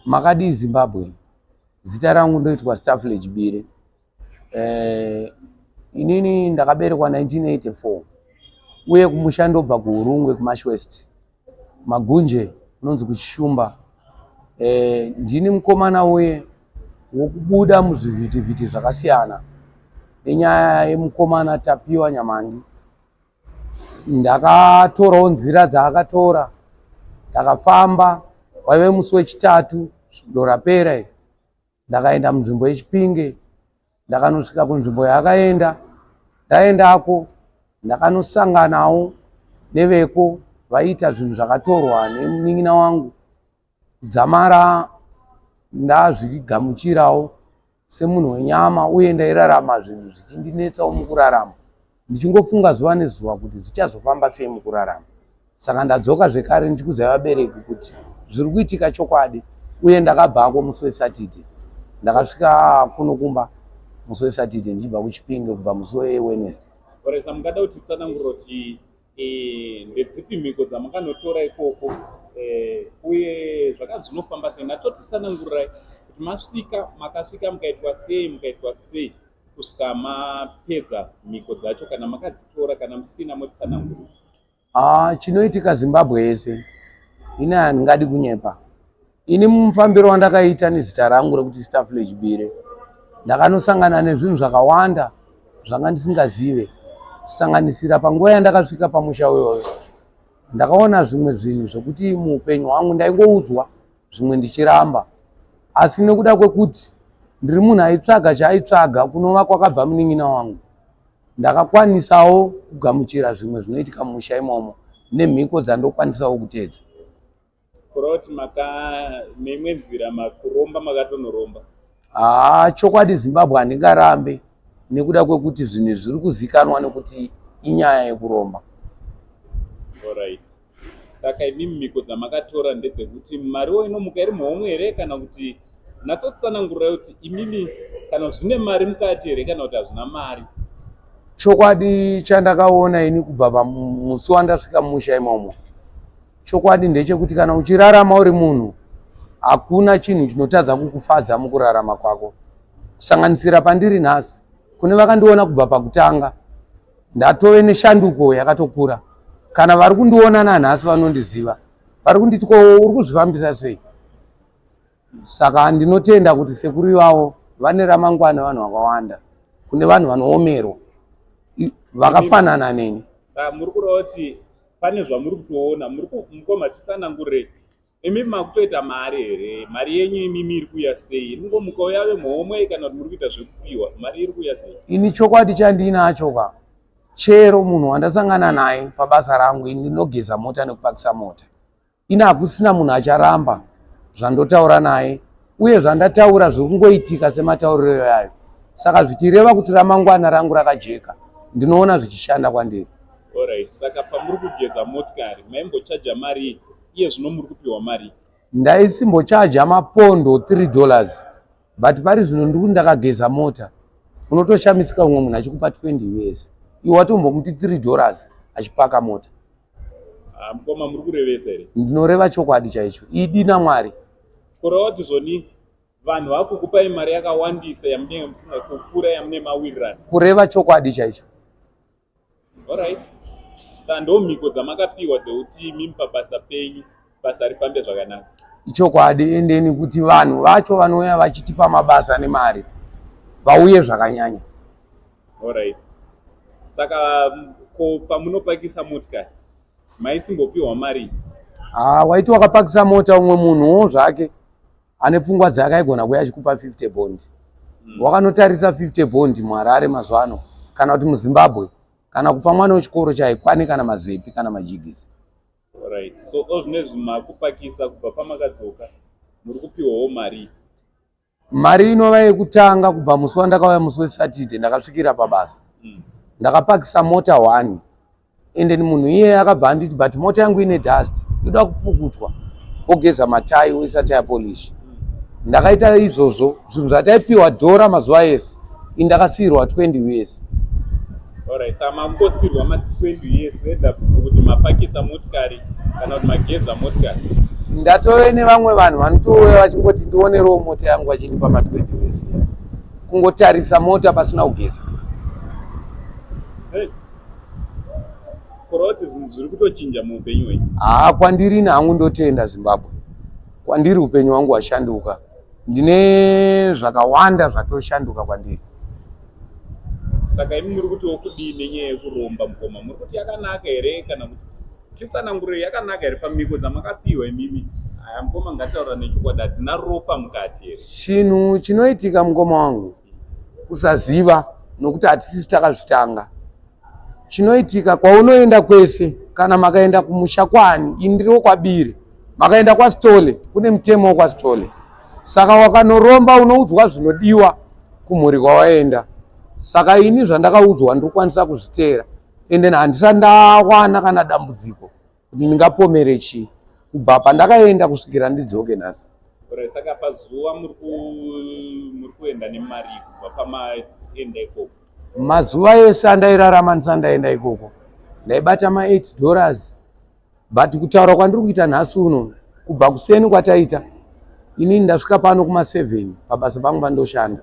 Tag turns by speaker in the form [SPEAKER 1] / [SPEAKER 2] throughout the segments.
[SPEAKER 1] Makadi Zimbabwe. Zita rangu ndoitwa Stufflage Bire. Inini ndakaberekwa 1984. Uye kumusha ndobva kuHurungwe kuMashwest. Magunje unonzi kuChishumba. Ndini mukomana uye wokubuda muzvivhiti-vhiti zvakasiyana. Nenyaya yeMekuona Tapiwa Nyamanhindi. Ndakatorawo nzira dzaakatora. Ndakafamba waive musi wechitatu ndorapera. Ndakaenda munzvimbo yeChipinge. Ndakanosvika kunzvimbo yaakaenda. Ndaendako ndakanosanganawo neveko vaita zvinhu zvakatorwa nemunin'ina wangu. Dzamara ndazvigamuchirawo semunhu wenyama uye ndairarama zvinhu zvichindinetsawo mukurarama. Ndichingofunga zuva nezuva kuti zvichazofamba sei mukurarama. Saka ndadzoka zvekare ndichikuudza vabereki kuti zviri kuitika chokwadi uye ndakabvako musi weSatidhe. Ndakasvika kunokumba musi weSatidhe ndichibva kuChipinge kubva musi weWednesday.
[SPEAKER 2] Koresa mungada kuti tsanangura kuti ndedzipi mhiko dzamakanotora ikoko uye zvakazvinofamba sei. Natoti tsanangurai kuti makasvika mukaitwa sei kusvika mapedza mhiko dzacho, kana makadzitora kana musina motsanangura.
[SPEAKER 1] Chinoitika Zimbabwe yese ini handingadi kunyepa. Ini mufambiro wandakaita nezita rangu rekuti Stufflage Bire ndakanosangana nezvinhu zvakawanda zvanga ndisingazive, kusanganisira panguva yandakasvika pamusha uyoyo ndakaona zvimwe zvinhu zvokuti muupenyu hwangu ndaingoudzwa zvimwe ndichiramba, asi nekuda kwekuti ndiri munhu aitsvaga chaaitsvaga kunova kwakabva munin'ina wangu, ndakakwanisawo kugamuchira zvimwe zvinoitika mumusha imomo nemhiko dzandokwanisawo kuteedza.
[SPEAKER 2] Kuroti neimwe nzira makuromba makatonoromba.
[SPEAKER 1] Chokwadi Zimbabwe handingarambe nekuda kwekuti zvinhu zviri kuzikanwa nekuti inyaya yekuromba.
[SPEAKER 2] Alright. Saka imimi mhiko dzamakatora ndedzekuti mariwo inomuka iri muhomwe here kana kuti natsotsanangurai kuti imimi kana zvine mari mukati here kana kuti hazvina mari.
[SPEAKER 1] Chokwadi chandakaona ini kubva pamusi wandasvika mumusha imomo, chokwadi ndechekuti kana uchirarama uri munhu hakuna chinhu chinotadza kukufadza mukurarama kwako. Kusanganisira pandiri nhasi, kune vakandiona kubva pakutanga ndatove neshanduko yakatokura. Kana vari kundiona nanhasi vanondiziva, vari kunditi ko uri kuzvifambisa sei. Saka ndinotenda kuti sekuru ivavo vane ramangwana vanhu vakawanda, kune vanhu vanoomerwa vakafanana neni.
[SPEAKER 2] Saka muri kureva kuti pane zvamuri kutoona, mukoma titsanangurei. Imimi makutoita mari here? Mari yenyu imimi iri kuuya sei? Ingomuka yave muhomwe kana kuti muri kuita zvekupiwa? Mari iri kuuya sei?
[SPEAKER 1] Ini chokwadi chandinacho chero munhu wandasangana naye pabasa rangu, ini ndinogeza mota nekupakisa mota. Ini hakusina munhu acharamba zvandotaura naye uye zvandataura zviri kungoitika sematauriro yayo. Saka zvichireva kuti ramangwana rangu rakajeka, ndinoona zvichishanda kwandiri.
[SPEAKER 2] Alright. Saka pamuri kugeza motikari maimbochaja mari iye zvino muri kupiwa mari?
[SPEAKER 1] Ndaisimbochaja mapondo $3, but pari zvino ndiri ndakageza mota unotoshamisika umwe munhu achikupa $20. Iwe watombomuti $3 achipaka mota.
[SPEAKER 2] Mukoma muri kurevesa here?
[SPEAKER 1] Ndinoreva chokwadi chaicho. Idi naMwari.
[SPEAKER 2] Kureva kuti zvoni vanhu vakukupai mari yakawandisa yamunenge musina kupfuura yamune mawirirano.
[SPEAKER 1] Kureva chokwadi chaicho.
[SPEAKER 2] Alright. Saka ndo mhiko dzamakapiwa dzekuti mimi pabasa penyu basa rifambe zvakanaka.
[SPEAKER 1] Chokwadi, endeni kuti vanhu vacho vanouya vachitipa mabasa nemari vauye zvakanyanya.
[SPEAKER 2] Alright. Saka pamunopakisa motikari maisimbopiwa mari?
[SPEAKER 1] Waiti wakapakisa mota umwe munhuwo zvake ane pfungwa dzake aigona kuuya achikupa 50 bond. Wakanotarisa 50 bond muHarare mazuva ano kana kuti muZimbabwe kana kupa mwana wechikoro chaikwani kana mazepi kana majigisi.
[SPEAKER 2] Alright. So ozvinezvi makupakisa kubva pamakadzoka muri kupiwawo mari?
[SPEAKER 1] Mari inova yekutanga kubva musi wandakauya musi weSatidhe ndakasvikira pabasa. Ndakapakisa mota 1 ende munhu iye akabva anditi but mota yangu ine dust inoda kupukutwa ogeza matayi isati yapolish. Ndakaita izvozvo zvinhu zvataipiwa dhora mazuva ese indakasiyirwa $20.
[SPEAKER 2] Alright, saka mambosirwa ma 20 years whether kuti mapakisa motikari kana kuti mageza motikari?
[SPEAKER 1] ndatove nevamwe vanhu vanotouya vachingoti ndionerewo mota yangu vachindipa ma20 wesi kungotarisa mota pasina kugeza.
[SPEAKER 2] Kuroti zvinhu zviri kutochinja muupenyu hwenyu.
[SPEAKER 1] Kwandiri hangu ndotenda Zimbabwe. Kwandiri upenyu hwangu hwashanduka. Ndine zvakawanda zvatoshanduka kwandiri.
[SPEAKER 2] Saka imi muri kuti okudii nenyaya yekuromba mukoma? Muri kuti yakanaka here kana kuti chitsanangurire yakanaka here pamiko dzamakapiwa imimi? Aya mukoma ngataura nechokwadi hadzina ropa mukati here.
[SPEAKER 1] Chinhu chinoitika mukoma wangu kusaziva nokuti hatisisi takazvitanga. Chinoitika kwaunoenda kwese kana makaenda kumusha kwani indiro kwabire makaenda kwastole kune mutemo kwastole. Saka wakanoromba unoudzwa zvinodiwa kumhuri kwawaenda. Saka ini zvandakaudzwa ndokwanisa kuzviteera ende handisa ndawana kana dambudziko kuti ndingapomere chii kubva pandakaenda kusvikira ndidzoke nhasi.
[SPEAKER 2] Saka pazuva muri kuenda nemari kubva pamaenda ikoko?
[SPEAKER 1] Mazuva ese andairarama ndisandaenda ikoko ndaibata ma$8 but kutaura kwandiri kuita nhasi uno kubva kuseni kwataita inini ndasvika pano kuma7 pabasa pangu pandoshanda.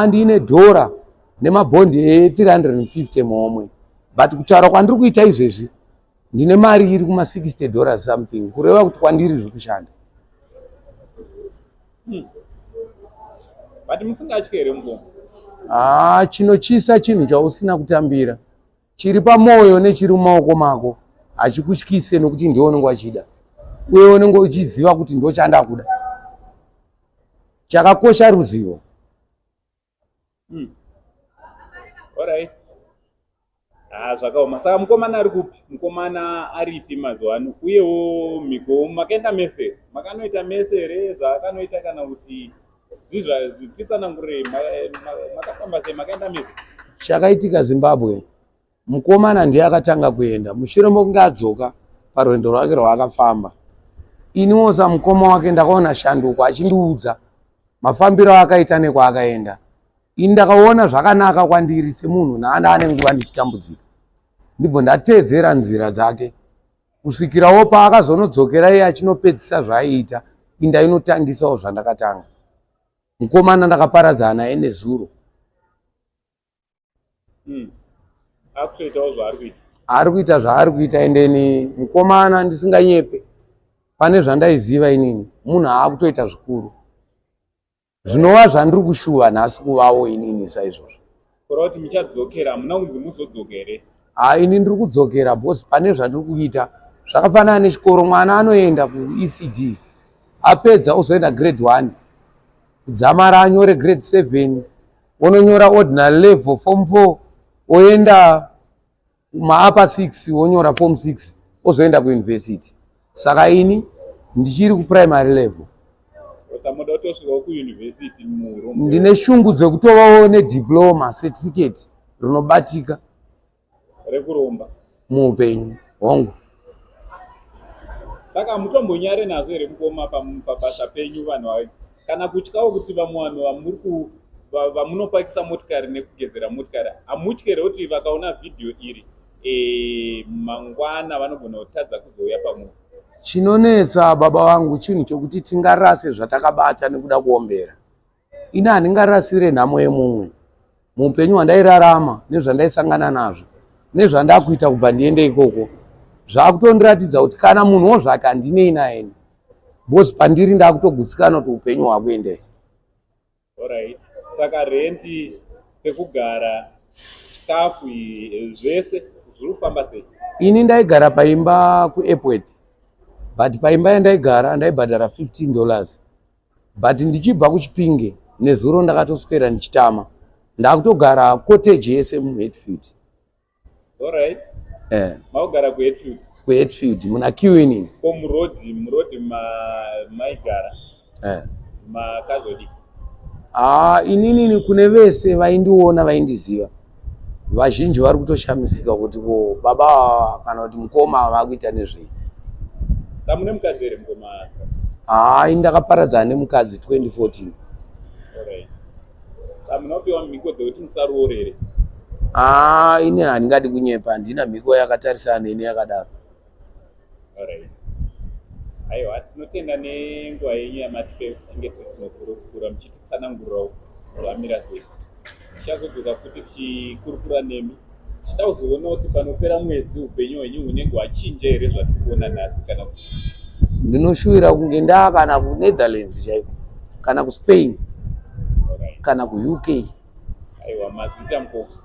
[SPEAKER 1] Ndine $1 nemabhondi e350 momwe but kutaura kwandiri kuita izvezvi ndine mari iri kuma$60 something kureva kuti kwandiri zviri kushanda.
[SPEAKER 2] But musingatyi here mukoma?
[SPEAKER 1] Chinochisa chinhu chausina kutambira chiri pamwoyo nechiri mumaoko mako hachikutyise nokuti ndiwe unenge wachida uye unenge uchiziva kuti ndo chandakuda. Chakakosha ruzivo.
[SPEAKER 2] Alright. Zvakaoma. Saka mukomana ari kupi? Mukomana aripi mazuva ano? Uyewo miko makaenda mese? Makanoita mese here zvaakanoita kana kuti zvititsanangurire makafamba sei makaenda mese?
[SPEAKER 1] Chakaitika Zimbabwe, mukomana ndiye akatanga kuenda mushure mokunge adzoka parwendo rwake rwaakafamba. Iniwo samukoma wake ndakaona shanduko achindiudza mafambiro akaita nekwaakaenda. Ini ndakaona zvakanaka kwandiri semunhu naane nguva ndichitambudzika. Ndibvo ndateedzera nzira dzake kusvikirawo paakazonodzokera iye achinopedzisa zvaaiita indainotangisawo zvandakatanga. Mukomana ndakaparadzana naye nezuro.
[SPEAKER 2] Akutoitawo zvaari kuita?
[SPEAKER 1] Ari kuita zvaari kuita endeni mukomana ndisinganyepe pane zvandaiziva inini munhu aakutoita zvikuru. Zvinova zvandiri kushuva nhasi kuvawo inini saizvozvo.
[SPEAKER 2] Kureva kuti muchadzokera hamuna kunzi muzodzokera here?
[SPEAKER 1] Ini ndiri kudzokera bhosi pane zvandiri kuita zvakafanana nechikoro. Mwana anoenda kuECD apedza ozoenda grade 1 kudzamara anyore grade 7 ononyora ordinary level form 4 oenda maupper 6 onyora form 6 ozoenda kuuniversity. Saka ini ndichiri kuprimary level.
[SPEAKER 2] Muda kutosvikawo kuuniversity muRombo?
[SPEAKER 1] Ndine shungu dzekutovawo nediploma certificate rinobatika
[SPEAKER 2] rekuromba
[SPEAKER 1] muupenyu hwangu.
[SPEAKER 2] Saka mutombonyare nazo here mukoma pabasa penyu vanhu vayo kana kutyawo kuti vamwe vanhu vamunopakisa motikari nekugezera motikari hamutyi here kuti vakaona vhidhiyo iri mangwana vanogona kutadza kuzouya pamwe?
[SPEAKER 1] Chinonetsa baba vangu chinhu chokuti tingarase zvatakabata nekuda kuombera. Ini handingarasire nhamo yemumwe muupenyu hwandairarama nezvandaisangana nazvo nezvandakuita kubva ndiende ikoko. Zvaakutondiratidza kuti kana munhuwo zvake handinei naye bhosi pandiri ndaakutogutsikana kuti upenyu hwakuendei.
[SPEAKER 2] Alright. Saka renti, pekugara, chikafu zvese zviri kufamba sei? Ini
[SPEAKER 1] ndaigara paimba kuairport but paimba yandaigara ndaibhadhara $15 but ndichibva kuchipinge nezuro ndakatoswera ndichitama ndakutogara cottage yese muHatfield.
[SPEAKER 2] Alright. Maugara
[SPEAKER 1] kuHatfield muna Kiwini.
[SPEAKER 2] Ko murodi maigara makazodi?
[SPEAKER 1] Inini kune vese vaindiona vaindiziva vazhinji vari kutoshamisika kuti baba kana kuti mukoma vakuita nezvei.
[SPEAKER 2] Samune mukadzi here mukoma?
[SPEAKER 1] Ini ndakaparadzana nemukadzi 2014.
[SPEAKER 2] Alright. Samunopiwa mhiko dzekuti musaroore here?
[SPEAKER 1] Ini handingadi kunyepa, handina mhiko yakatarisana neni yakadaro.
[SPEAKER 2] Alright. Aiwa, tinotenda nenguva yenyu yamatipe tinge tinokurukura muchititsanangurirawo zvamira sei. Tichazodzoka futi tichikurukura nemi. Tichida kuzoona kuti panopera mwedzi upenyu hwenyu hunenge hwachinja here zvatiri kuona nhasi kana kuti.
[SPEAKER 1] Ndinoshuvira kunge ndaa kana kuNetherlands chaiko, kana kuSpain, kana kuUK.
[SPEAKER 2] Aiwa, mazvita mukofu.